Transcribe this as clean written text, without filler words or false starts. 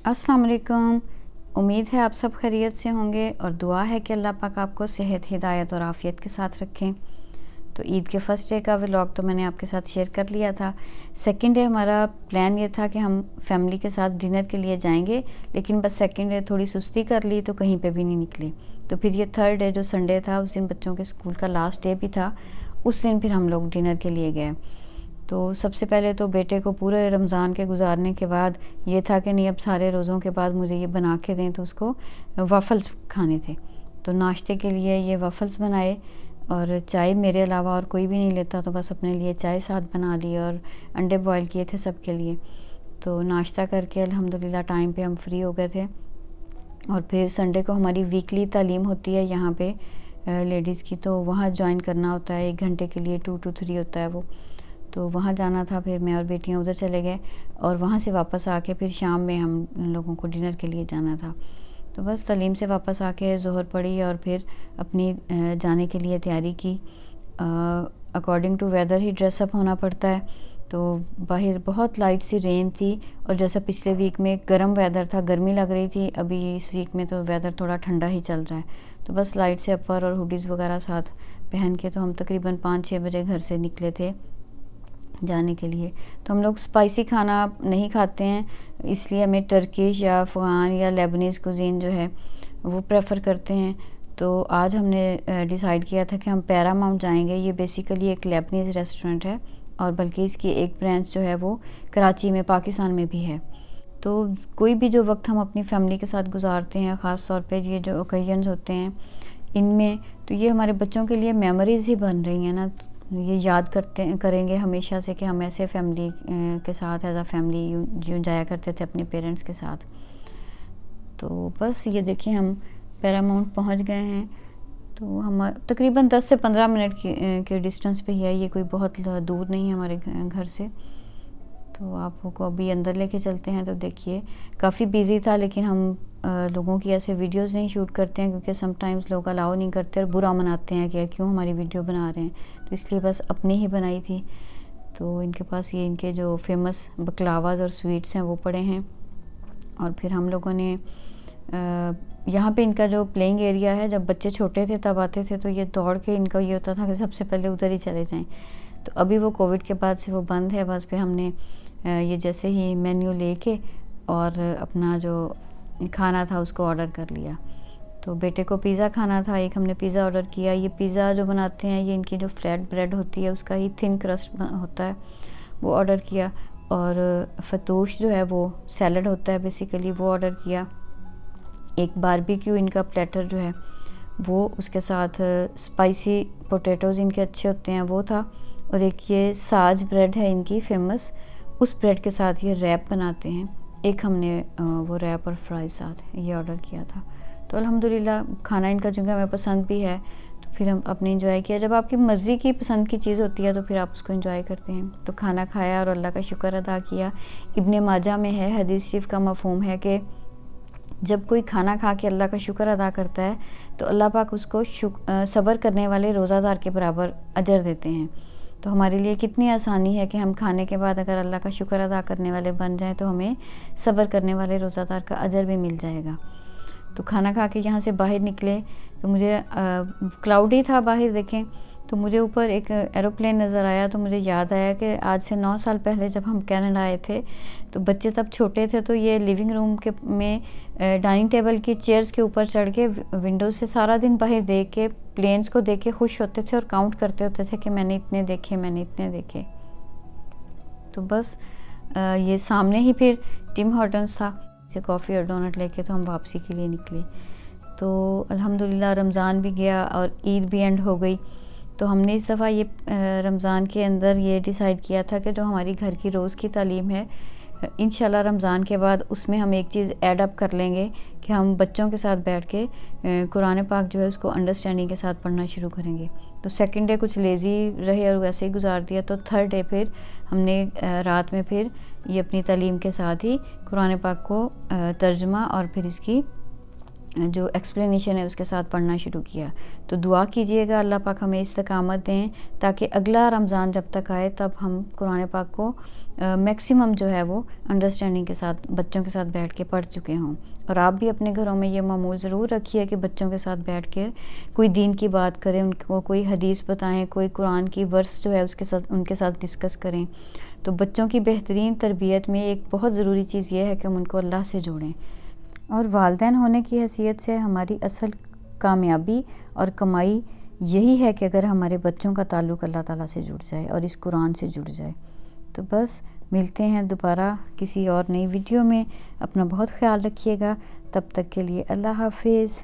अस्सलाम वालेकुम। उम्मीद है आप सब खैरियत से होंगे और दुआ है कि अल्लाह पाक आपको सेहत, हिदायत और आफ़ियत के साथ रखें। तो ईद के फ़र्स्ट डे का व्लॉग तो मैंने आपके साथ शेयर कर लिया था। सेकंड डे हमारा प्लान ये था कि हम फैमिली के साथ डिनर के लिए जाएंगे, लेकिन बस सेकंड डे थोड़ी सुस्ती कर ली तो कहीं पे भी नहीं निकले। तो फिर ये थर्ड डे जो संडे था, उस दिन बच्चों के स्कूल का लास्ट डे भी था, उस दिन फिर हम लोग डिनर के लिए गए। तो सबसे पहले तो बेटे को पूरे रमज़ान के गुजारने के बाद ये था कि नहीं, अब सारे रोज़ों के बाद मुझे ये बना के दें, तो उसको वफ़ल्स खाने थे। तो नाश्ते के लिए ये वफ़ल्स बनाए और चाय मेरे अलावा और कोई भी नहीं लेता, तो बस अपने लिए चाय साथ बना ली और अंडे बॉयल किए थे सबके लिए। तो नाश्ता करके अल्हम्दुलिल्लाह टाइम पे हम फ्री हो गए थे। और फिर संडे को हमारी वीकली तालीम होती है यहाँ पे लेडीज़ की, तो वहाँ ज्वाइन करना होता है 1 घंटे के लिए, 2 to 3 होता है वो। तो वहाँ जाना था, फिर मैं और बेटियाँ उधर चले गए और वहाँ से वापस आके फिर शाम में हम लोगों को डिनर के लिए जाना था। तो बस तालीम से वापस आके ज़ोहर पढ़ी और फिर अपनी जाने के लिए तैयारी की। अकॉर्डिंग टू वेदर ही ड्रेसअप होना पड़ता है। तो बाहर बहुत लाइट सी रेन थी और जैसा पिछले वीक में गर्म वेदर था, गर्मी लग रही थी, अभी इस वीक में तो वेदर थोड़ा ठंडा ही चल रहा है। तो बस लाइट से अपर और हुडीज़ वगैरह साथ पहन के तो हम तकरीबन 5-6 बजे घर से निकले थे जाने के लिए। तो हम लोग स्पाइसी खाना नहीं खाते हैं, इसलिए हमें टर्किश या अफ़गान या लेबनीज़ कुज़ीन जो है वो प्रेफर करते हैं। तो आज हमने डिसाइड किया था कि हम पैरामाउंट जाएंगे। ये बेसिकली एक लेबनीज़ रेस्टोरेंट है और बल्कि इसकी एक ब्रांच जो है वो कराची में, पाकिस्तान में भी है। तो कोई भी जो वक्त हम अपनी फैमिली के साथ गुजारते हैं, ख़ास तौर पे ये जो ओकेजन्स होते हैं इनमें, तो ये हमारे बच्चों के लिए मेमोरीज़ ही बन रही हैं ना। ये याद करेंगे हमेशा से कि हम ऐसे फैमिली के साथ एज अ फैमिली यूँ जाया करते थे अपने पेरेंट्स के साथ। तो बस ये देखिए हम पैरामाउंट पहुंच गए हैं। तो हम तकरीबन 10 से 15 मिनट के डिस्टेंस पे ही है, ये कोई बहुत दूर नहीं है हमारे घर से। तो आपको अभी अंदर लेके चलते हैं। तो देखिए काफ़ी बिजी था, लेकिन हम लोगों की ऐसे वीडियोस नहीं शूट करते हैं क्योंकि समटाइम्स लोग अलाउ नहीं करते और बुरा मनाते हैं कि क्यों हमारी वीडियो बना रहे हैं। तो इसलिए बस अपनी ही बनाई थी। तो इनके पास ये इनके जो फेमस बकलावाज और स्वीट्स हैं वो पड़े हैं। और फिर हम लोगों ने यहाँ पे इनका जो प्लेइंग एरिया है, जब बच्चे छोटे थे तब आते थे तो ये दौड़ के इनका ये होता था कि सबसे पहले उधर ही चले जाएं। तो अभी वो कोविड के बाद से वो बंद है। बस फिर हमने ये जैसे ही मेन्यू लेके और अपना जो खाना था उसको ऑर्डर कर लिया। तो बेटे को पिज़्ज़ा खाना था, एक हमने पिज़्ज़ा ऑर्डर किया। ये पिज़्ज़ा जो बनाते हैं, ये इनकी जो फ्लैट ब्रेड होती है उसका ही थिन क्रस्ट होता है, वो ऑर्डर किया। और फतूश जो है वो सैलड होता है बेसिकली, वो ऑर्डर किया। एक बारबेक्यू इनका प्लेटर जो है वो, उसके साथ स्पाइसी पोटैटोज़ इनके अच्छे होते हैं वो था। और एक ये साज ब्रेड है इनकी फेमस, उस ब्रेड के साथ ये रैप बनाते हैं। एक हमने वो रैप और फ्राई साथ ये ऑर्डर किया था। तो अल्हम्दुलिल्लाह खाना इनका चूँकि हमें पसंद भी है तो फिर हम अपने इंजॉय किया। जब आपकी मर्ज़ी की पसंद की चीज़ होती है तो फिर आप उसको इंजॉय करते हैं। तो खाना खाया और अल्लाह का शुक्र अदा किया। इब्ने माजा में है, हदीस शरीफ का मफ़हूम है कि जब कोई खाना खा के अल्लाह का शुक्र अदा करता है तो अल्लाह पाक उसको सब्र करने वाले रोज़ादार के बराबर अजर देते हैं। तो हमारे लिए कितनी आसानी है कि हम खाने के बाद अगर अल्लाह का शुक्र अदा करने वाले बन जाएं तो हमें सब्र करने वाले रोज़ादार का अजर भी मिल जाएगा। तो खाना खा के यहाँ से बाहर निकले तो मुझे क्लाउडी था बाहर, देखें तो मुझे ऊपर एक एरोप्लेन नज़र आया। तो मुझे याद आया कि आज से 9 साल पहले जब हम कनाडा आए थे तो बच्चे तब छोटे थे, तो ये लिविंग रूम के में डाइनिंग टेबल की चेयर्स के ऊपर चढ़ के विंडो से सारा दिन बाहर देख के, प्लेन्स को देख के खुश होते थे और काउंट करते होते थे कि मैंने इतने देखे, मैंने इतने देखे। तो बस ये सामने ही फिर टिम हॉर्टन्स था, से कॉफ़ी और डोनट लेके तो हम वापसी के लिए निकले। तो अल्हम्दुलिल्लाह रमज़ान भी गया और ईद भी एंड हो गई। तो हमने इस दफ़ा ये रमज़ान के अंदर ये डिसाइड किया था कि जो हमारी घर की रोज़ की तालीम है, इंशाल्लाह रमज़ान के बाद उसमें हम एक चीज़ ऐड अप कर लेंगे कि हम बच्चों के साथ बैठ के कुरान पाक जो है उसको अंडरस्टैंडिंग के साथ पढ़ना शुरू करेंगे। तो सेकंड डे कुछ लेज़ी रहे और वैसे ही गुजार दिया। तो थर्ड डे फिर हमने रात में फिर ये अपनी तालीम के साथ ही कुरान पाक को तर्जुमा और फिर इसकी जो एक्सप्लेनेशन है उसके साथ पढ़ना शुरू किया। तो दुआ कीजिएगा अल्लाह पाक हमें इस्तकामत दें ताकि अगला रमज़ान जब तक आए तब हम कुरान पाक को मैक्सिमम जो है वो अंडरस्टैंडिंग के साथ बच्चों के साथ बैठ के पढ़ चुके हों। और आप भी अपने घरों में ये मामूल ज़रूर रखिए कि बच्चों के साथ बैठ कर कोई दीन की बात करें, उनको कोई हदीस बताएं, कोई कुरान की वर्स जो है उसके साथ उनके साथ डिस्कस करें। तो बच्चों की बेहतरीन तरबियत में एक बहुत ज़रूरी चीज़ ये है कि हम उनको अल्लाह से जोड़ें। और वालिदैन होने की हैसियत से हमारी असल कामयाबी और कमाई यही है कि अगर हमारे बच्चों का ताल्लुक़ अल्लाह ताला से जुड़ जाए और इस कुरान से जुड़ जाए। तो बस मिलते हैं दोबारा किसी और नई वीडियो में। अपना बहुत ख्याल रखिएगा। तब तक के लिए अल्लाह हाफ़िज़।